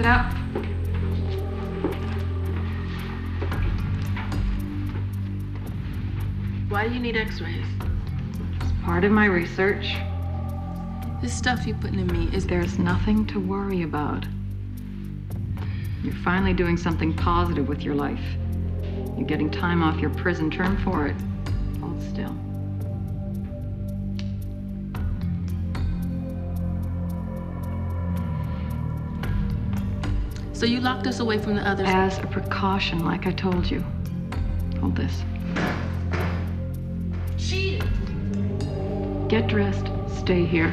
Sit up. Why do you need x-rays? It's part of my research. This stuff you're putting in me is... There's nothing to worry about. You're finally doing something positive with your life. You're getting time off your prison term for it. Hold still. So you locked us away from the others? As a precaution, like I told you. Hold this. Cheated! Get dressed. Stay here.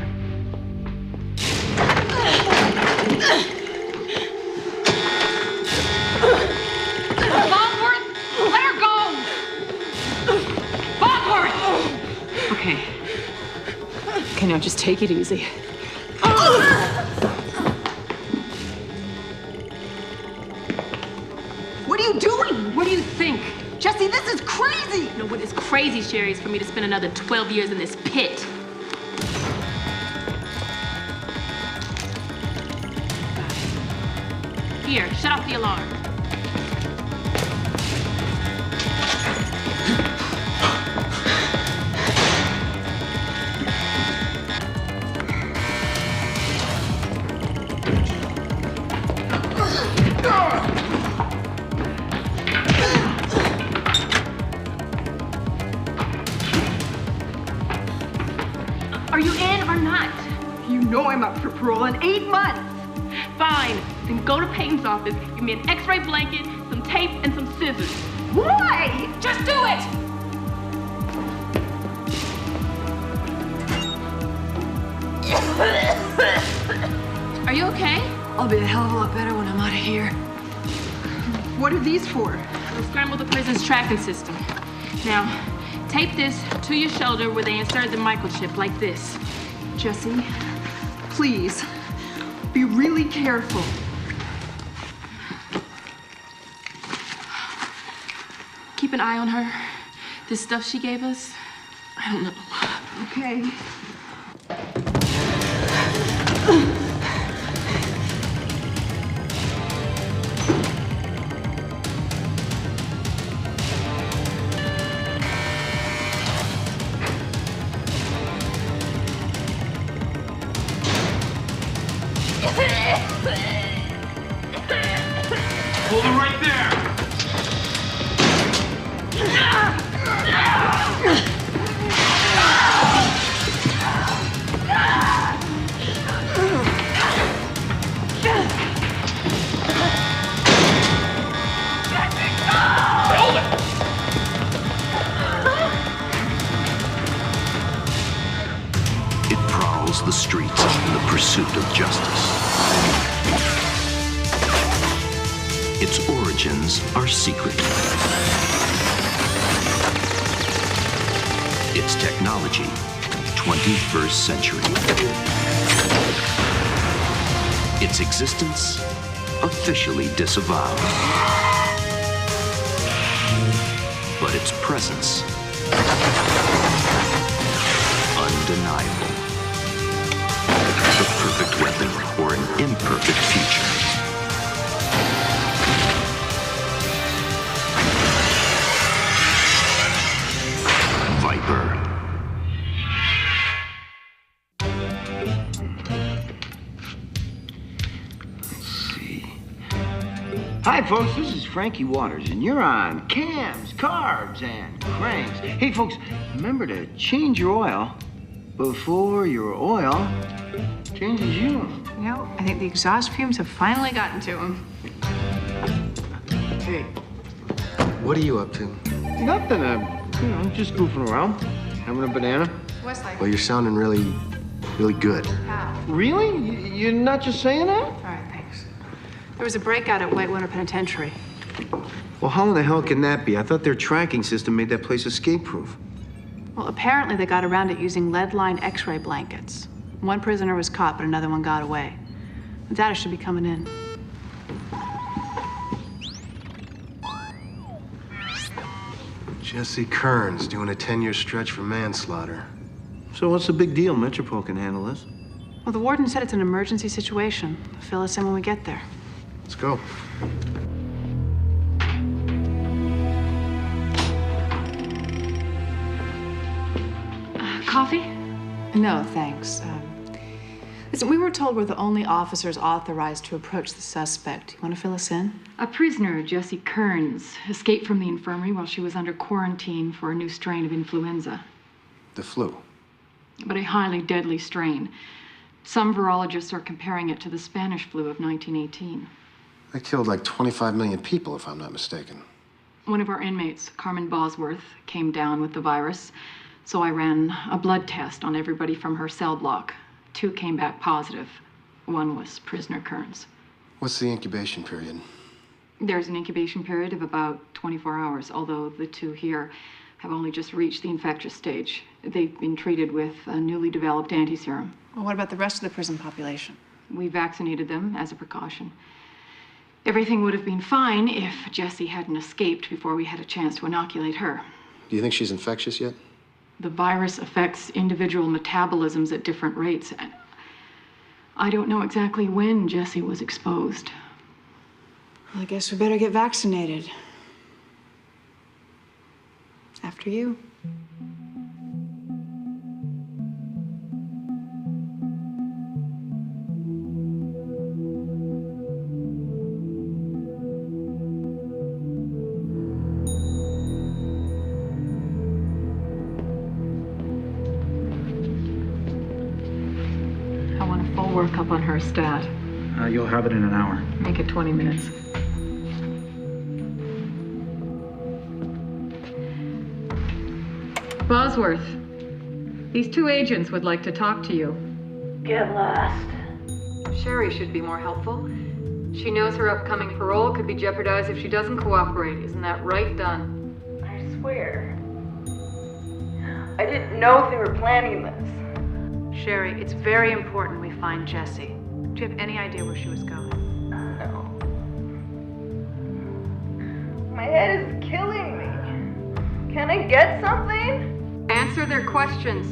Okay, now just take it easy. What are you doing? What do you think? Jesse, this is crazy! You know what is crazy, Sherry, is for me to spend another 12 years in this pit. Here, shut off the alarm. Are you in or not? You know I'm up for parole in 8 months. Fine. Then go to Peyton's office, give me an x-ray blanket, some tape, and some scissors. Why? Just do it! Are you okay? I'll be a hell of a lot better when I'm out of here. What are these for? We'll scramble the prison's tracking system. Now, tape this to your shoulder where they insert the microchip, like this. Jesse, please, be really careful. Keep an eye on her. This stuff she gave us, I don't know. Okay. Hold it right there! Hold it! It prowls the streets in the pursuit of justice. Its origins are secret. Its technology, 21st century. Its existence, officially disavowed. But its presence, undeniable. The perfect weapon for an imperfect future. Viper. Hi, folks, this is Frankie Waters, and you're on cams, carbs, and cranks. Hey, folks, remember to change your oil before your oil changes you. You know, I think the exhaust fumes have finally gotten to him. Hey, What are you up to? nothing, just goofing around, having a banana. Westlake. Well, you're sounding really good. How? Really? You're not just saying that? All right, thanks. There was a breakout at Whitewater Penitentiary. Well, how in the hell can that be? I thought their tracking system made that place escape-proof. Well, apparently they got around it using lead-lined x-ray blankets. One prisoner was caught, but another one got away. The data should be coming in. Jesse Kearns doing a 10-year stretch for manslaughter. So what's the big deal? Metropole can handle this. Well, the warden said it's an emergency situation. They'll fill us in when we get there. Let's go. Coffee? No, thanks. Listen, we were told we're the only officers authorized to approach the suspect. You want to fill us in? A prisoner, Jessie Kearns, escaped from the infirmary while she was under quarantine for a new strain of influenza. The flu. But a highly deadly strain. Some virologists are comparing it to the Spanish flu of 1918. That killed like 25 million people, if I'm not mistaken. One of our inmates, Carmen Bosworth, came down with the virus, so I ran a blood test on everybody from her cell block. 2 came back positive. 1 was prisoner Kearns. What's the incubation period? There's an incubation period of about 24 hours, although the 2 here have only just reached the infectious stage. They've been treated with a newly developed antiserum. Well, what about the rest of the prison population? We vaccinated them as a precaution. Everything would have been fine if Jessie hadn't escaped before we had a chance to inoculate her. Do you think she's infectious yet? The virus affects individual metabolisms at different rates. I don't know exactly when Jessie was exposed. Well, I guess we better get vaccinated. After you. I want a full workup on her stat. You'll have it in an hour. Make it 20 minutes. Bosworth, these 2 agents would like to talk to you. Get lost. Sherry should be more helpful. She knows her upcoming parole could be jeopardized if she doesn't cooperate. Isn't that right, Dunn? I swear. I didn't know they were planning this. Sherry, it's very important we find Jessie. Do you have any idea where she was going? No. My head is killing me. Can I get something? Answer their questions.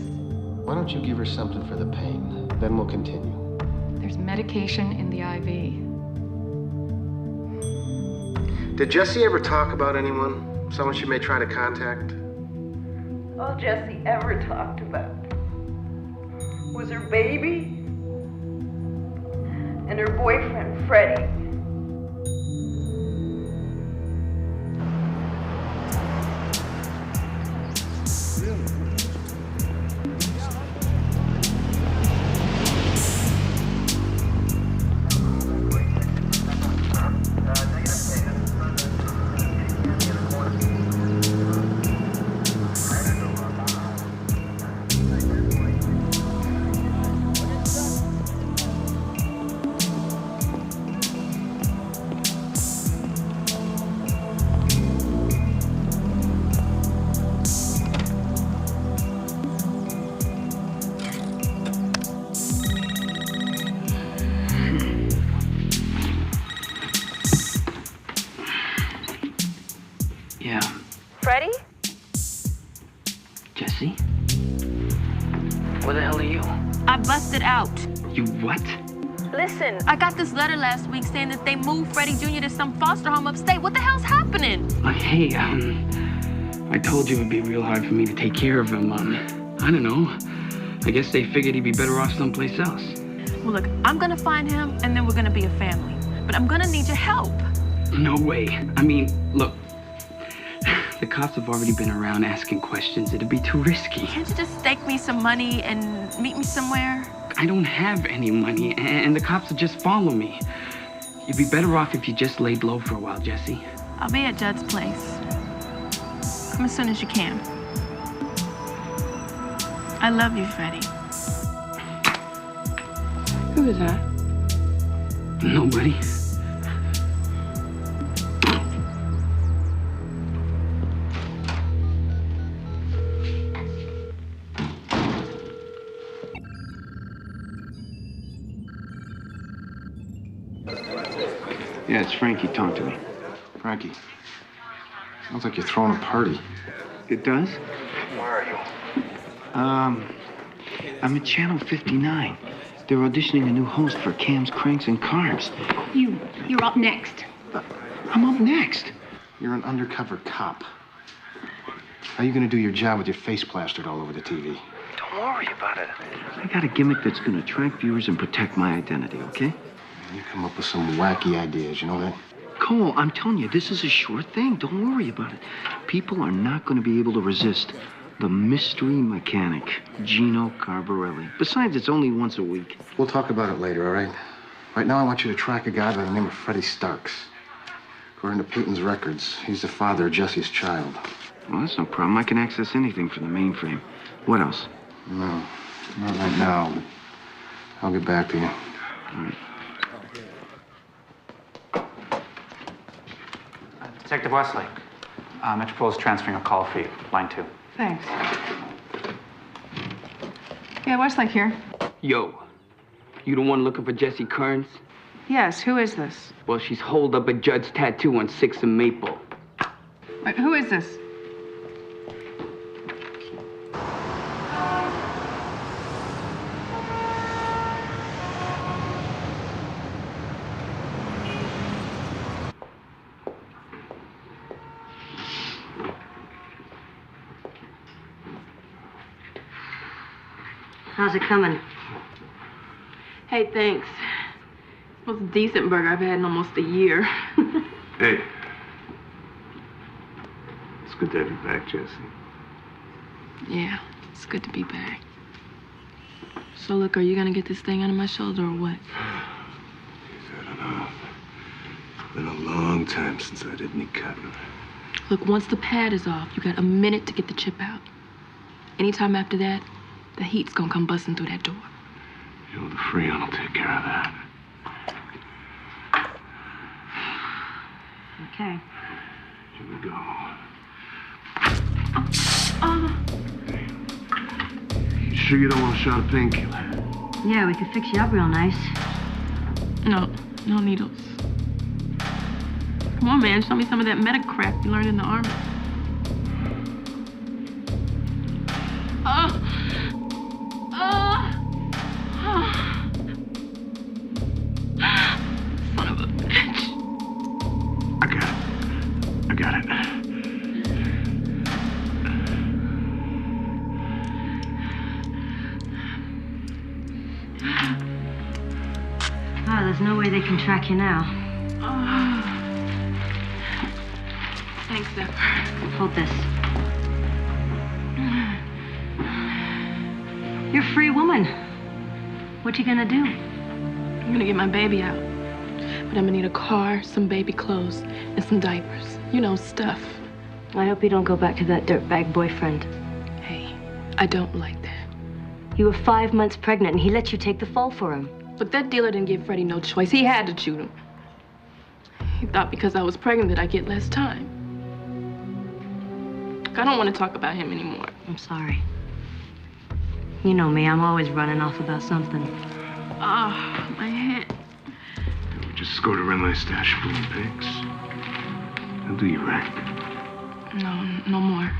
Why don't you give her something for the pain? Then we'll continue. There's medication in the IV. Did Jessie ever talk about anyone? Someone she may try to contact? All Jessie ever talked about was her baby and her boyfriend, Freddy. Yeah. Freddy? Jesse? Where the hell are you? I busted out. You what? Listen, I got this letter last week saying that they moved Freddy Jr. to some foster home upstate. What the hell's happening? Hey, I told you it'd be real hard for me to take care of him. I don't know. I guess they figured he'd be better off someplace else. Well, look, I'm gonna find him, and then we're gonna be a family. But I'm gonna need your help. No way. I mean, look. The cops have already been around asking questions. It'd be too risky. Can't you just stake me some money and meet me somewhere? I don't have any money, and the cops will just follow me. You'd be better off if you just laid low for a while, Jesse. I'll be at Judd's place. Come as soon as you can. I love you, Freddy. Who is that? Nobody. Yeah, it's Frankie. Talk to me. Frankie, sounds like you're throwing a party. It does? Where are you? I'm at Channel 59. They're auditioning a new host for Cams, Cranks, and Carbs. You're up next. I'm up next. You're an undercover cop. How are you gonna do your job with your face plastered all over the TV? Don't worry about it. I got a gimmick that's gonna attract viewers and protect my identity, okay? You come up with some wacky ideas, you know that? Cole, I'm telling you, this is a sure thing. Don't worry about it. People are not gonna be able to resist the mystery mechanic, Gino Carbarelli. Besides, it's only once a week. We'll talk about it later, all right? Right now, I want you to track a guy by the name of Freddy Starks. According to Peyton's records, he's the father of Jesse's child. Well, that's no problem. I can access anything from the mainframe. What else? No, not right now, but I'll get back to you. All right. Detective Westlake. Metropole is transferring a call for you. Line 2. Thanks. Yeah, Westlake here. Yo, you the one looking for Jessie Kearns? Yes, who is this? Well, she's holed up a Judd's tattoo on 6th and Maple. Wait, who is this? How's it coming? Hey, thanks. Most decent burger I've had in almost a year. Hey. It's good to have you back, Jessie. Yeah, it's good to be back. So look, are you gonna get this thing out of my shoulder or what? I don't know. It's been a long time since I did any cutting. Look, once the pad is off, you got a minute to get the chip out. Anytime after that, the heat's gonna come busting through that door. You know, the Freon will take care of that. Okay. Here we go. You sure you don't want a shot of painkiller? Yeah, we could fix you up real nice. No needles. Come on, man, show me some of that medic crap you learned in the Army. Son of a bitch. I got it. Oh, there's no way they can track you now. Thanks, Zephyr. Hold this. You're a free woman. What you gonna do? I'm gonna get my baby out. But I'm gonna need a car, some baby clothes, and some diapers. You know, stuff. I hope you don't go back to that dirtbag boyfriend. Hey, I don't like that. You were 5 months pregnant and he let you take the fall for him. But that dealer didn't give Freddy no choice. He had to shoot him. He thought because I was pregnant that I'd get less time. I don't want to talk about him anymore. I'm sorry. You know me, I'm always running off about something. My head. We just scored a runway stash full of pigs. I'll do you right. No more.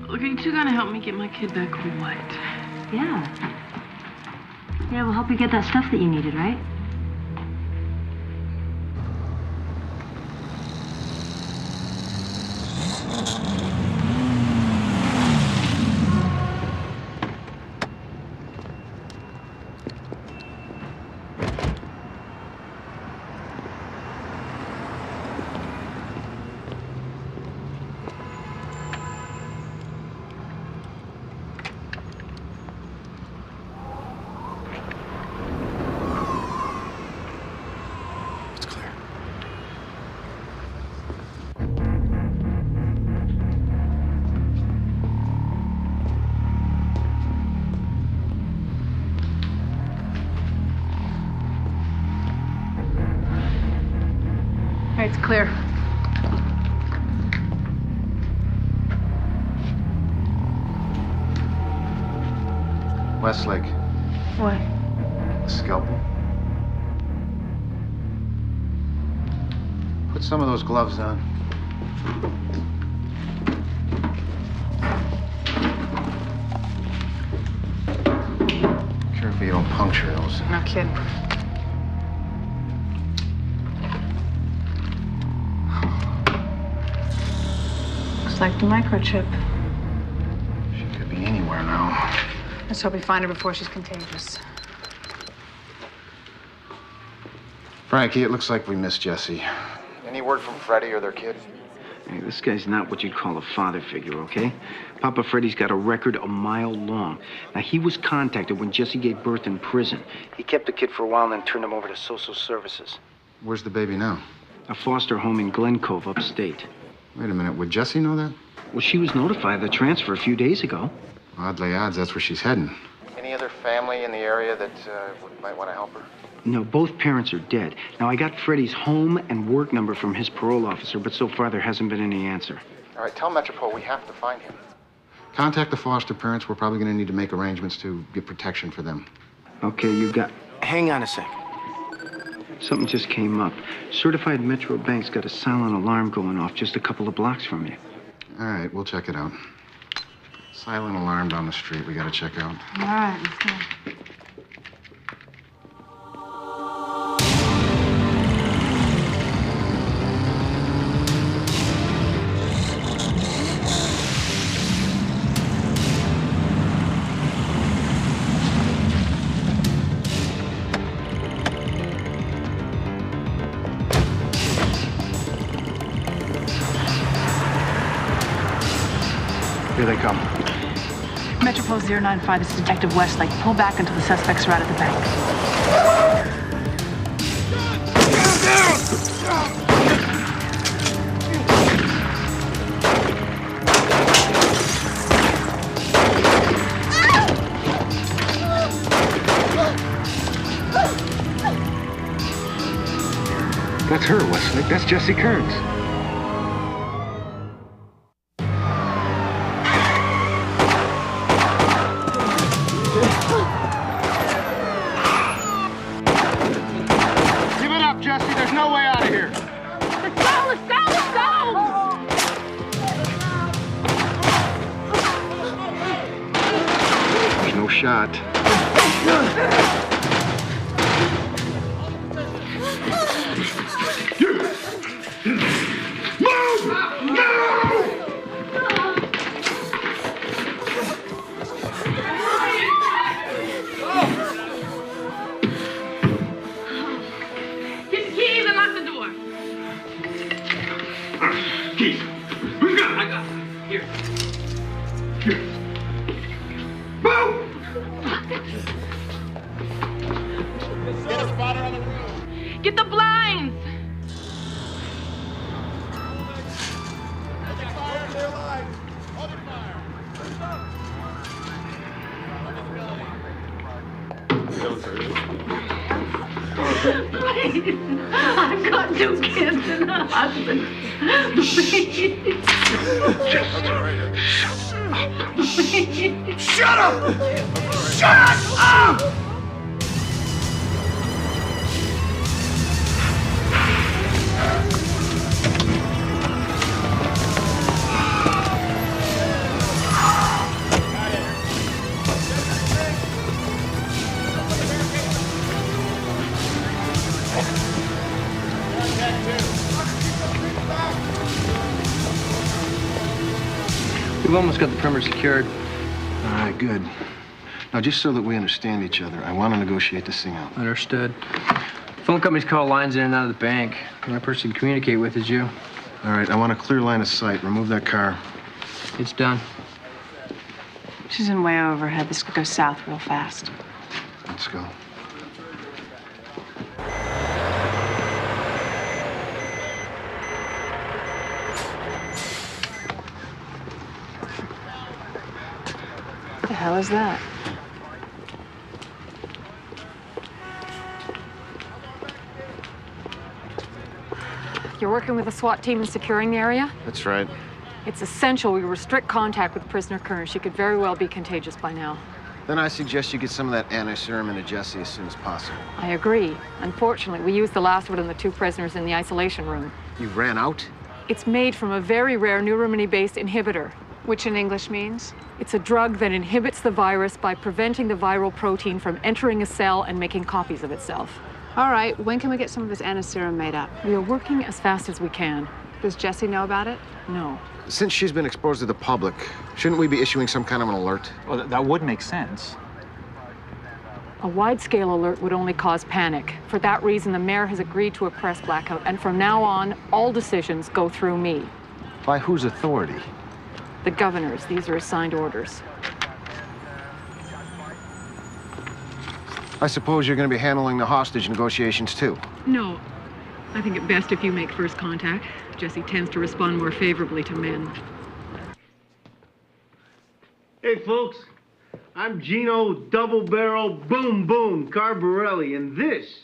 Look, you two gonna help me get my kid back or what? Yeah. Yeah, we'll help you get that stuff that you needed, right? It's clear. Westlake. What? A scalpel. Put some of those gloves on. Careful. Careful you don't puncture those. No kidding. Looks like the microchip. She could be anywhere now. Let's hope we find her before she's contagious. Frankie, it looks like we missed Jesse. Any word from Freddy or their kid? Hey, this guy's not what you'd call a father figure, okay? Papa Freddy's got a record a mile long. Now, he was contacted when Jesse gave birth in prison. He kept the kid for a while and then turned him over to social services. Where's the baby now? A foster home in Glen Cove, upstate. Wait a minute, would Jesse know that? Well, she was notified of the transfer a few days ago. Oddly odds, that's where she's heading. Any other family in the area that might want to help her? No, both parents are dead. Now, I got Freddy's home and work number from his parole officer, but so far there hasn't been any answer. All right, tell Metropole we have to find him. Contact the foster parents. We're probably going to need to make arrangements to get protection for them. Okay, you got... Hang on a sec. Something just came up. Certified Metro Bank's got a silent alarm going off just a couple of blocks from you. All right, we'll check it out. Silent alarm down the street we got to check out. All right, let's go. Here they come. Metropole 095, this is Detective Westlake. Pull back until the suspects are out of the bank. That's her, Westlake. That's Jesse Kearns. Give it up, Jesse. There's no way out of here. Let's go, let's go, let's go! There's no shot. Get the keys and lock the door. Keys. Who's got it? I got it. Here. Here. Move! Get a spotter on the roof. Get the blinds. Please. I've got 2 kids and a husband. Please. Shut up! Shut up! We've almost got the perimeter secured. All right, good. Now, just so that we understand each other, I want to negotiate this thing out. Understood. Phone companies call lines in and out of the bank. The only person to communicate with is you. All right, I want a clear line of sight. Remove that car. It's done. She's in way overhead. This could go south real fast. Let's go. What the hell is that? You're working with a SWAT team and securing the area? That's right. It's essential we restrict contact with prisoner Kearns. She could very well be contagious by now. Then I suggest you get some of that anti-serum into Jesse as soon as possible. I agree. Unfortunately, we used the last one on the 2 prisoners in the isolation room. You ran out? It's made from a very rare New Romany-based inhibitor. Which in English means? It's a drug that inhibits the virus by preventing the viral protein from entering a cell and making copies of itself. All right, when can we get some of this antiserum made up? We are working as fast as we can. Does Jessie know about it? No. Since she's been exposed to the public, shouldn't we be issuing some kind of an alert? Well, that would make sense. A wide-scale alert would only cause panic. For that reason, the mayor has agreed to a press blackout, and from now on, all decisions go through me. By whose authority? The governor's. These are assigned orders. I suppose you're going to be handling the hostage negotiations, too. No. I think it best if you make first contact. Jessie tends to respond more favorably to men. Hey, folks. I'm Gino Double Barrel Boom Boom Carbarelli, and this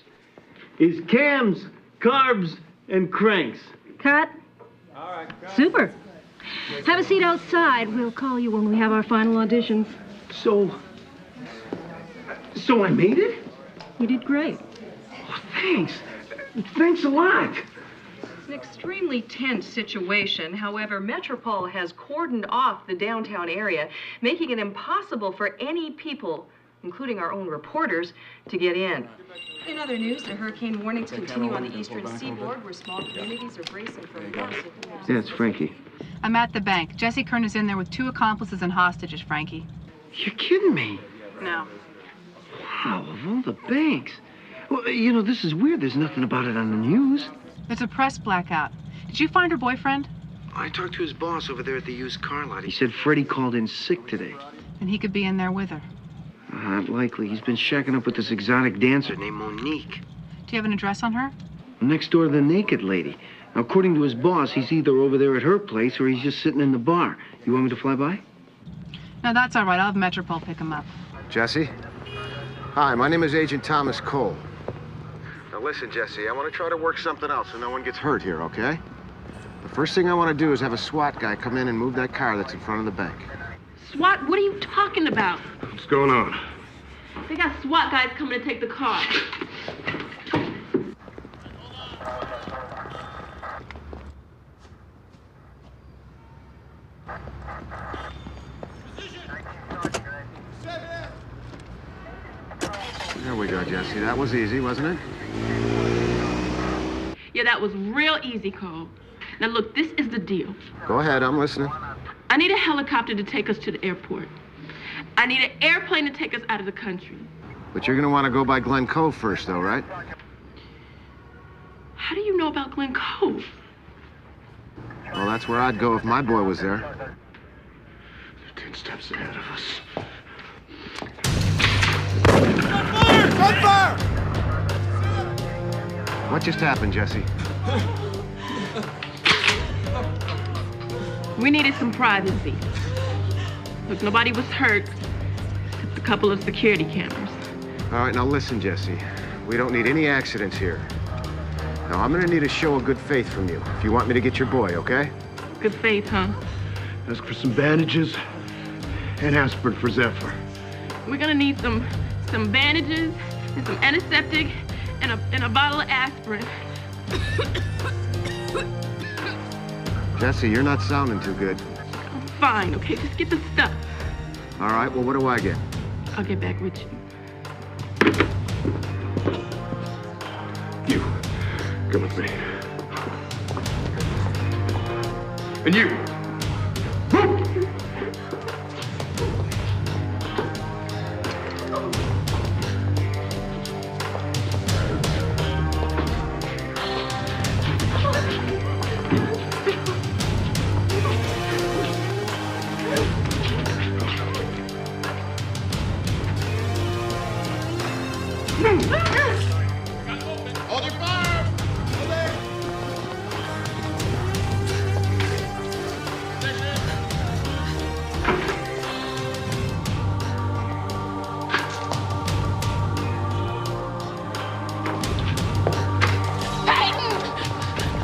is Cams, Carbs, and Cranks. Cut. All right, Super. Have a seat outside. We'll call you when we have our final auditions. So I made it? You did great. Oh, thanks. Thanks a lot. It's an extremely tense situation. However, Metropole has cordoned off the downtown area, making it impossible for any people, including our own reporters, to get in. In other news, the hurricane warnings continue on the eastern seaboard, where small communities are bracing for massive... Yeah, it's Frankie. I'm at the bank. Jessie Kern is in there with 2 accomplices and hostages, Frankie. You're kidding me. No. Wow, of all the banks. Well, you know, this is weird. There's nothing about it on the news. There's a press blackout. Did you find her boyfriend? I talked to his boss over there at the used car lot. He said Freddy called in sick today. And he could be in there with her. Not likely. He's been shacking up with this exotic dancer named Monique. Do you have an address on her? Next door to the naked lady. Now, according to his boss, he's either over there at her place or he's just sitting in the bar. You want me to fly by? No, that's all right. I'll have Metropole pick him up. Jesse? Hi, my name is Agent Thomas Cole. Now listen, Jesse, I want to try to work something out so no one gets hurt here, okay? The first thing I want to do is have a SWAT guy come in and move that car that's in front of the bank. SWAT? What are you talking about? What's going on? They got SWAT guys coming to take the car. There we go, Jesse. That was easy, wasn't it? Yeah, that was real easy, Cole. Now look, this is the deal. Go ahead, I'm listening. I need a helicopter to take us to the airport. I need an airplane to take us out of the country. But you're gonna want to go by Glen Cove first, though, right? How do you know about Glen Cove? Well, that's where I'd go if my boy was there. They're 10 steps ahead of us. Gunfire! What just happened, Jesse? We needed some privacy. Look, nobody was hurt, except a couple of security cameras. All right, now listen, Jesse. We don't need any accidents here. Now, I'm gonna need a show of good faith from you if you want me to get your boy, okay? Good faith, huh? Ask for some bandages and aspirin for Zephyr. We're gonna need some bandages and some antiseptic and a bottle of aspirin. Jesse, you're not sounding too good. Fine, okay, just get the stuff. All right, well, what do I get? I'll get back with you. You, come with me. And you. Hold your fire! Hold it!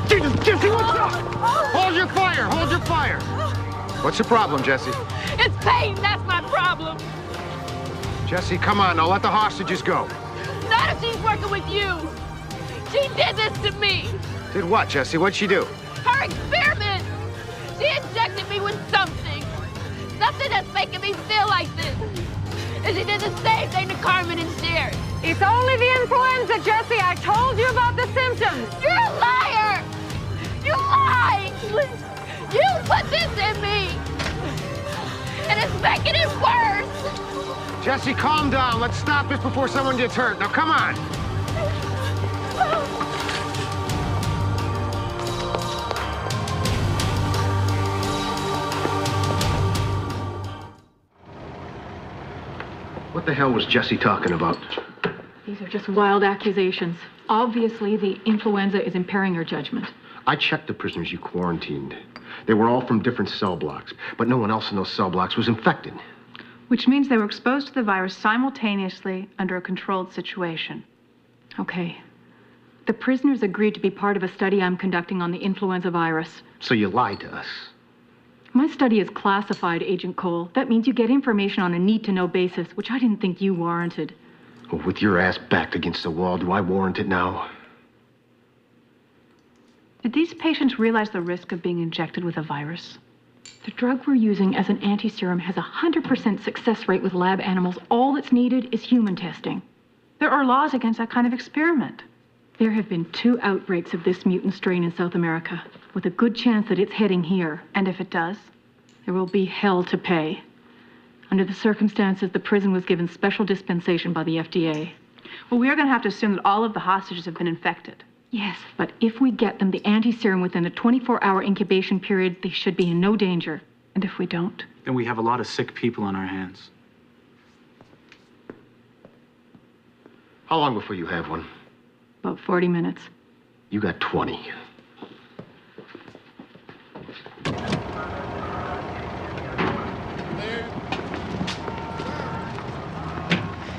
Jesus, Jesse, what's up? Hold your fire! Hold your fire! What's your problem, Jesse? It's Peyton, that's my problem. Jesse, come on, now let the hostages go. Not if she's working with you. She did this to me. Did what, Jesse? What'd she do? Her experiment. She injected me with something. something that's making me feel like this. And she did the same thing to Carmen and Sherry. It's only the influenza, Jessie. I told you about the symptoms. You're a liar! You lied! You put this in me! And it's making it worse! Jessie, calm down. Let's stop this before someone gets hurt. Now, come on. What the hell was Jessie talking about? These are just wild accusations. Obviously, the influenza is impairing your judgment. I checked the prisoners you quarantined. They were all from different cell blocks, but no one else in those cell blocks was infected. Which means they were exposed to the virus simultaneously under a controlled situation. Okay. The prisoners agreed to be part of a study I'm conducting on the influenza virus. So you lied to us. My study is classified, Agent Cole. That means you get information on a need-to-know basis, which I didn't think you warranted. Well, with your ass backed against the wall, do I warrant it now? Did these patients realize the risk of being injected with a virus? The drug we're using as an anti-serum has a 100% success rate with lab animals. All that's needed is human testing. There are laws against that kind of experiment. There have been 2 outbreaks of this mutant strain in South America, with a good chance that it's heading here. And if it does? There will be hell to pay. Under the circumstances, the prison was given special dispensation by the FDA. Well, we are going to have to assume that all of the hostages have been infected. Yes, but if we get them the anti-serum within a 24-hour incubation period, they should be in no danger. And if we don't? Then we have a lot of sick people on our hands. How long before you have one? About 40 minutes. You got 20.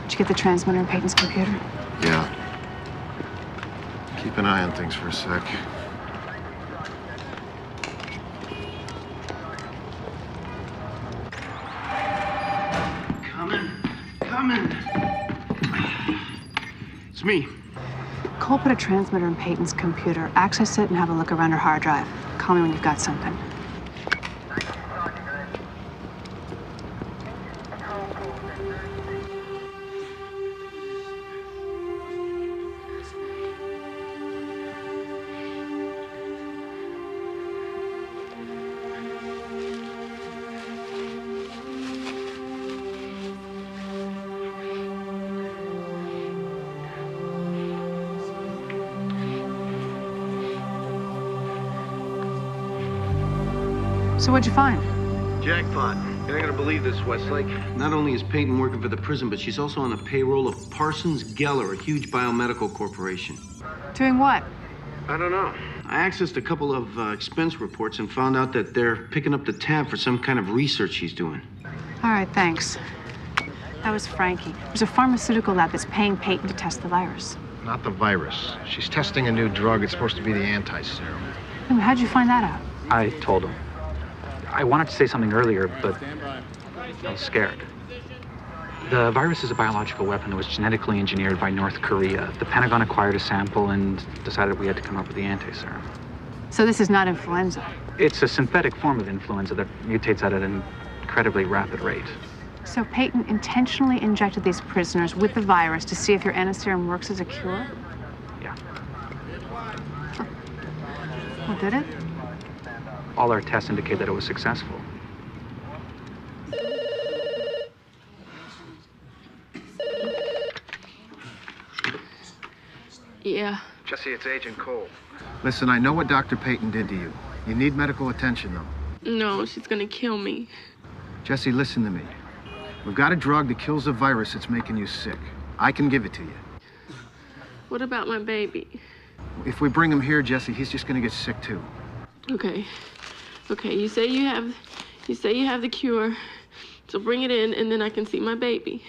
Did you get the transmitter in Peyton's computer? Yeah. Keep an eye on things for a sec. Coming. It's me. Cole put a transmitter in Peyton's computer. Access it and have a look around her hard drive. Call me when you've got something. So what'd you find? Jackpot. You're not gonna believe this, Westlake. Not only is Peyton working for the prison, but she's also on the payroll of Parsons Geller, a huge biomedical corporation. Doing what? I don't know. I accessed a couple of expense reports and found out that they're picking up the tab for some kind of research she's doing. All right, thanks. That was Frankie. There's a pharmaceutical lab that's paying Peyton to test the virus. Not the virus. She's testing a new drug. It's supposed to be the anti-serum. How'd you find that out? I told him. I wanted to say something earlier, but I was scared. The virus is a biological weapon that was genetically engineered by North Korea. The Pentagon acquired a sample and decided we had to come up with the anti-serum. So this is not influenza? It's a synthetic form of influenza that mutates at an incredibly rapid rate. So Peyton intentionally injected these prisoners with the virus to see if your anti-serum works as a cure? Yeah. Well, did it? All our tests indicate that it was successful. Yeah. Jessie, it's Agent Cole. Listen, I know what Dr. Peyton did to you. You need medical attention, though. No, she's gonna kill me. Jessie, listen to me. We've got a drug that kills a virus that's making you sick. I can give it to you. What about my baby? If we bring him here, Jessie, he's just gonna get sick, too. Okay. Okay, you say you have the cure. So bring it in and then I can see my baby.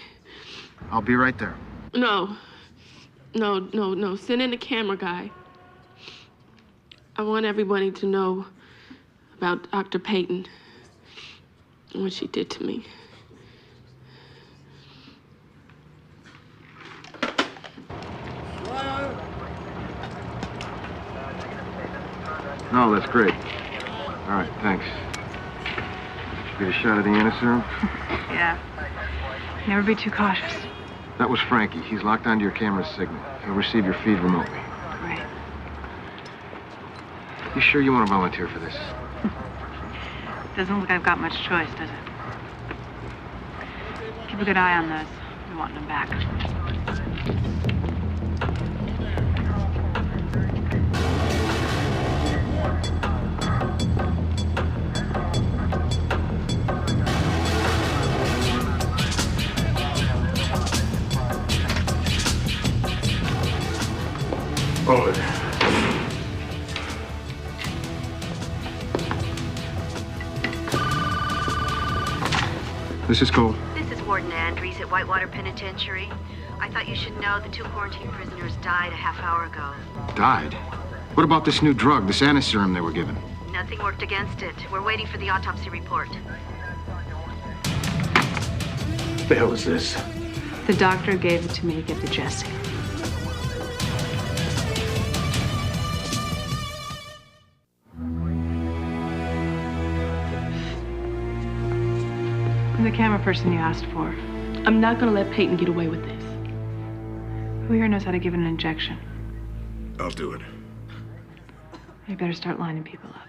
I'll be right there. No. Send in the camera guy. I want everybody to know about Dr. Peyton and what she did to me. No, that's great. All right, thanks. Get a shot of the antiserum? Yeah. Never be too cautious. That was Frankie. He's locked onto your camera's signal. He'll receive your feed remotely. Great. You sure you want to volunteer for this? Doesn't look like I've got much choice, does it? Keep a good eye on those. We want them back. Hold it. This is Cole. This is Warden Andrews at Whitewater Penitentiary. I thought you should know the 2 quarantine prisoners died a half hour ago. Died? What about this new drug, this antiserum they were given? Nothing worked against it. We're waiting for the autopsy report. What the hell is this? The doctor gave it to me to give to Jesse. I'm the camera person you asked for. I'm not gonna let Peyton get away with this. Who here knows how to give an injection? I'll do it. You better start lining people up.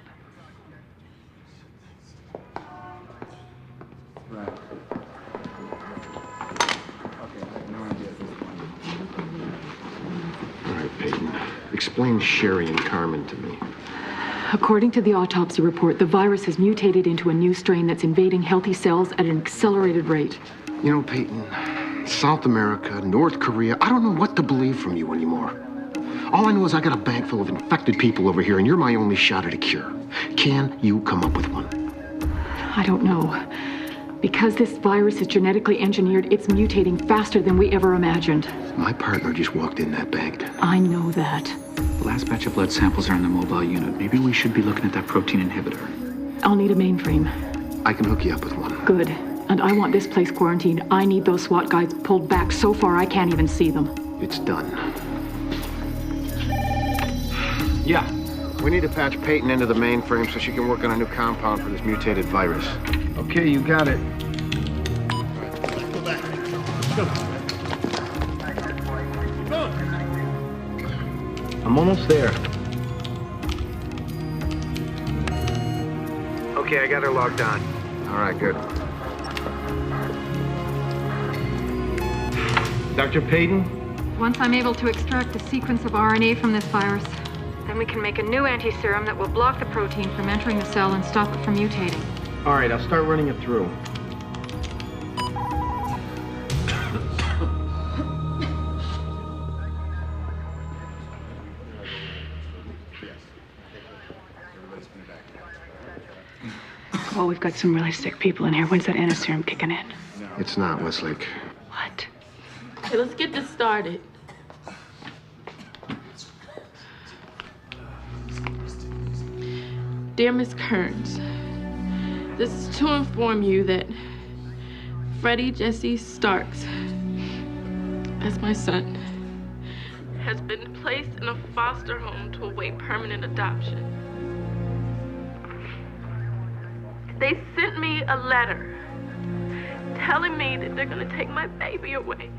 All right, Peyton. Explain Sherry and Carmen to me. According to the autopsy report, the virus has mutated into a new strain that's invading healthy cells at an accelerated rate. You know, Peyton, South America, North Korea, I don't know what to believe from you anymore. All I know is I got a bank full of infected people over here, and you're my only shot at a cure. Can you come up with one? I don't know. Because this virus is genetically engineered, it's mutating faster than we ever imagined. My partner just walked in that bank. I know that. The last batch of blood samples are in the mobile unit. Maybe we should be looking at that protein inhibitor. I'll need a mainframe. I can hook you up with one. Good. And I want this place quarantined. I need those SWAT guys pulled back so far I can't even see them. It's done. Yeah. We need to patch Peyton into the mainframe so she can work on a new compound for this mutated virus. Okay, you got it. Go back. Go. I'm almost there. Okay, I got her logged on. All right, good. Dr. Payton? Once I'm able to extract the sequence of RNA from this virus, then we can make a new antiserum that will block the protein from entering the cell and stop it from mutating. All right, I'll start running it through. Well, we've got some really sick people in here. When's that antiserum kicking in? It's not, Westlake. What? Okay, let's get this started. Dear Miss Kearns, this is to inform you that Freddy Jesse Starks, as my son, has been placed in a foster home to await permanent adoption. They sent me a letter telling me that they're gonna take my baby away.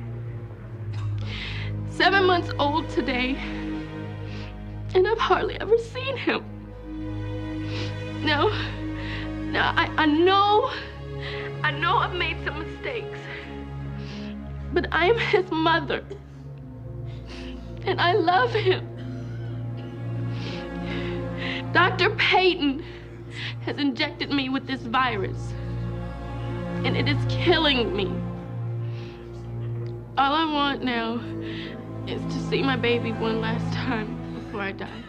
7 months old today, and I've hardly ever seen him. Now, I know I've made some mistakes, but I am his mother, and I love him. Dr. Payton has injected me with this virus, and it is killing me. All I want now is to see my baby one last time before I die.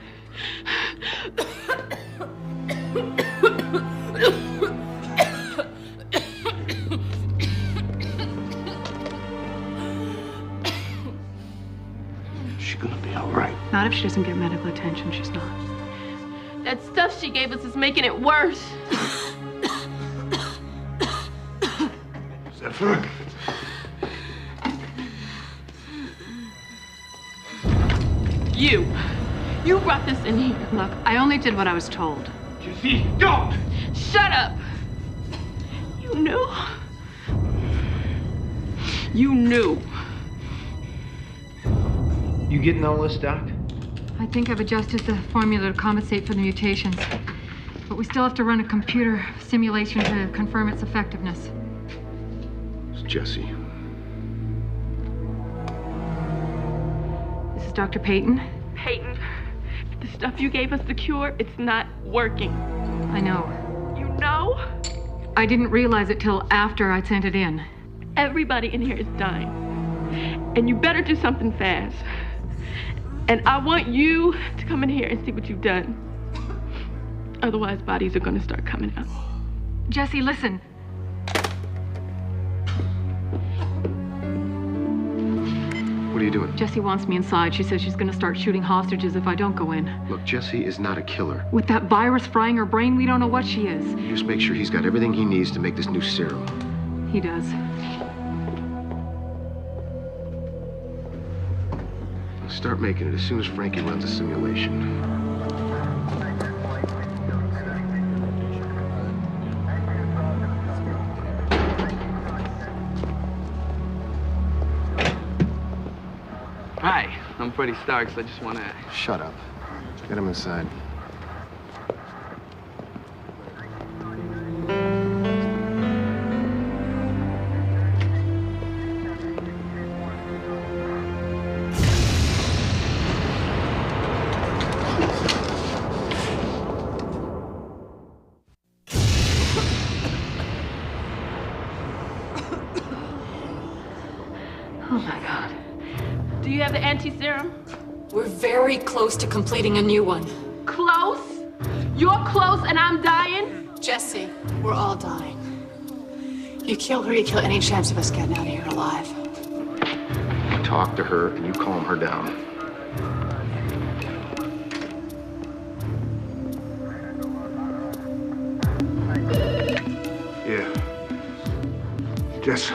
She's gonna be all right. Not if she doesn't get medical attention. She's not. That stuff she gave us is making it worse. Zephyr? You brought this in here. Look, I only did what I was told. Jesse, don't! Shut up! You knew? You knew. You getting all this, Doc? I think I've adjusted the formula to compensate for the mutations. But we still have to run a computer simulation to confirm its effectiveness. It's Jesse. This is Dr. Payton. Peyton, the stuff you gave us to cure, it's not working. I know. You know? I didn't realize it till after I sent it in. Everybody in here is dying. And you better do something fast. And I want you to come in here and see what you've done. Otherwise, bodies are gonna start coming out. Jesse, listen. What are you doing? Jessie wants me inside. She says she's gonna start shooting hostages if I don't go in. Look, Jesse is not a killer. With that virus frying her brain, we don't know what she is. You just make sure he's got everything he needs to make this new serum. He does. I'll start making it as soon as Frankie runs a simulation. Hi, I'm Freddy Starks. I just want to... Shut up. Get him inside. Oh my God. Do you have the anti-serum? We're very close to completing a new one. Close? You're close and I'm dying? Jesse, we're all dying. You kill her, you kill any chance of us getting out of here alive. You talk to her and you calm her down. Yeah. Jess.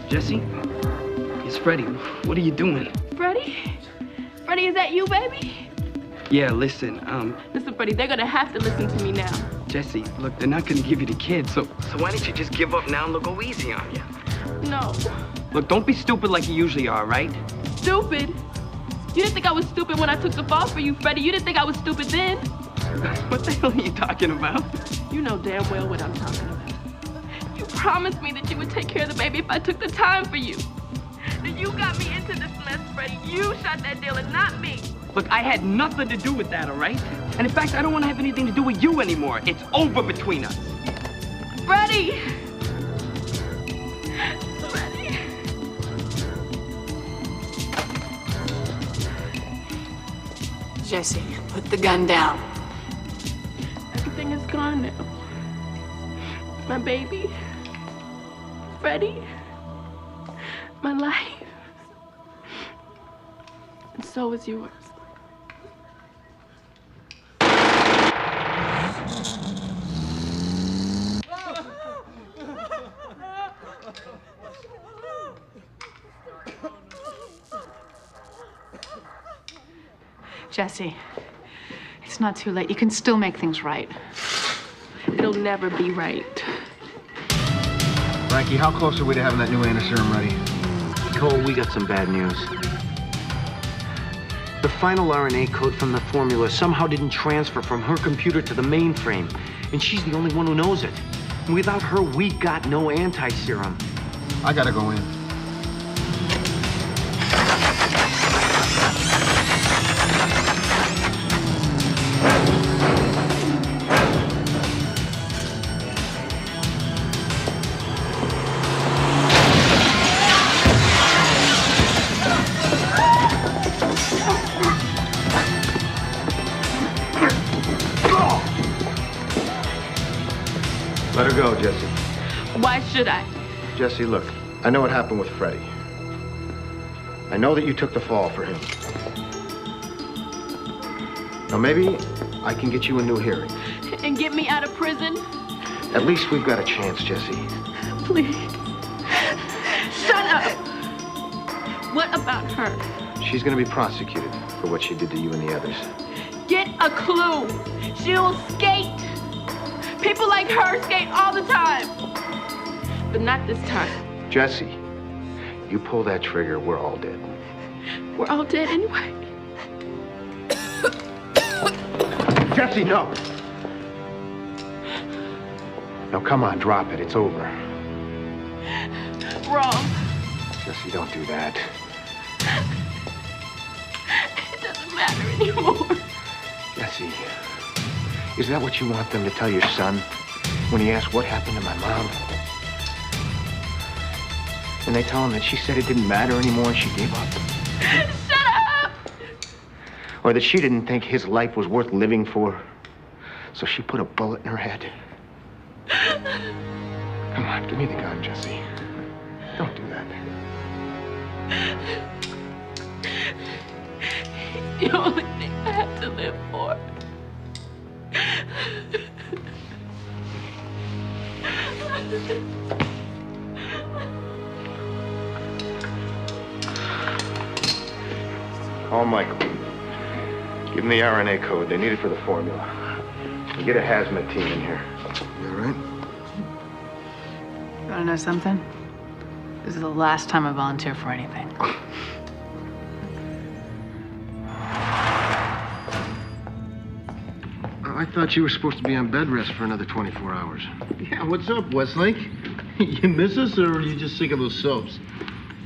Jesse? It's Freddy. What are you doing? Freddy? Freddy, is that you, baby? Yeah, listen, Listen, Freddy, they're gonna have to listen to me now. Jesse, look, they're not gonna give you the kid, so why don't you just give up now and they'll go easy on you? No. Look, don't be stupid like you usually are, right? Stupid? You didn't think I was stupid when I took the fall for you, Freddy. You didn't think I was stupid then. What the hell are you talking about? You know damn well what I'm talking about. You promised me that you would take care of the baby if I took the time for you. That you got me into this mess, Freddy. You shot that dealer, not me. Look, I had nothing to do with that, all right? And in fact, I don't want to have anything to do with you anymore. It's over between us. Freddy! Freddy! Jesse, put the gun down. Everything is gone now. My baby. Freddy. My life. And so is yours. Jesse, it's not too late. You can still make things right. It'll never be right. Frankie, how close are we to having that new antiserum ready? Cole, we got some bad news. The final RNA code from the formula somehow didn't transfer from her computer to the mainframe, and she's the only one who knows it. Without her, we got no anti-serum. I gotta go in. Let her go, Jesse. Why should I? Jesse, look, I know what happened with Freddy. I know that you took the fall for him. Now maybe I can get you a new hearing. And get me out of prison? At least we've got a chance, Jesse. Please. Shut up. What about her? She's gonna be prosecuted for what she did to you and the others. Get a clue. She'll skate. People like her skate all the time. But not this time. Jesse, you pull that trigger, we're all dead. We're all dead anyway. Jesse, no! No, come on, drop it. It's over. Wrong. Jesse, don't do that. It doesn't matter anymore. Jesse, is that what you want them to tell your son when he asks what happened to my mom? And they tell him that she said it didn't matter anymore and she gave up? Shut up! Or that she didn't think his life was worth living for, so she put a bullet in her head? Come on, give me the gun, Jesse. Don't do that. It's the only thing I have to live for. Call Michael. Give him the RNA code. They need it for the formula. And get a hazmat team in here. You all right? You wanna know something? This is the last time I volunteer for anything. I thought you were supposed to be on bed rest for another 24 hours. Yeah, what's up, Westlake? You miss us, or are you just sick of those soaps?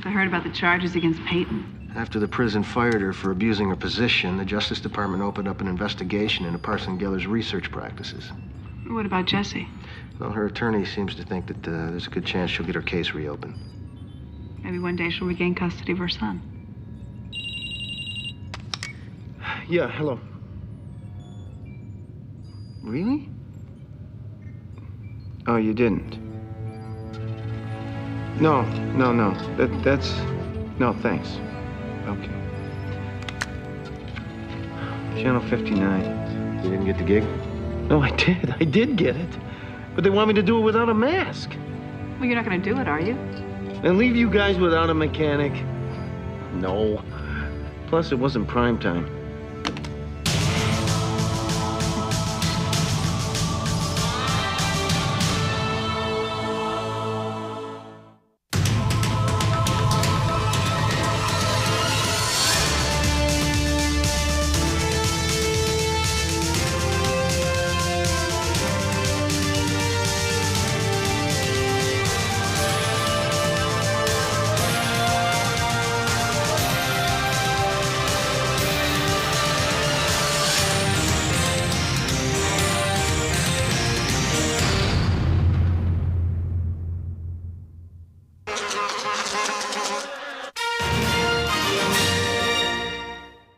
I heard about the charges against Peyton. After the prison fired her for abusing her position, the Justice Department opened up an investigation into Parson Geller's research practices. What about Jessie? Well, her attorney seems to think that there's a good chance she'll get her case reopened. Maybe one day she'll regain custody of her son. Yeah, hello. Really? Oh, you didn't? No. That's... No, thanks. Okay. Channel 59. You didn't get the gig? No, I did. I did get it. But they want me to do it without a mask. Well, you're not gonna do it, are you? And leave you guys without a mechanic? No. Plus, it wasn't prime time.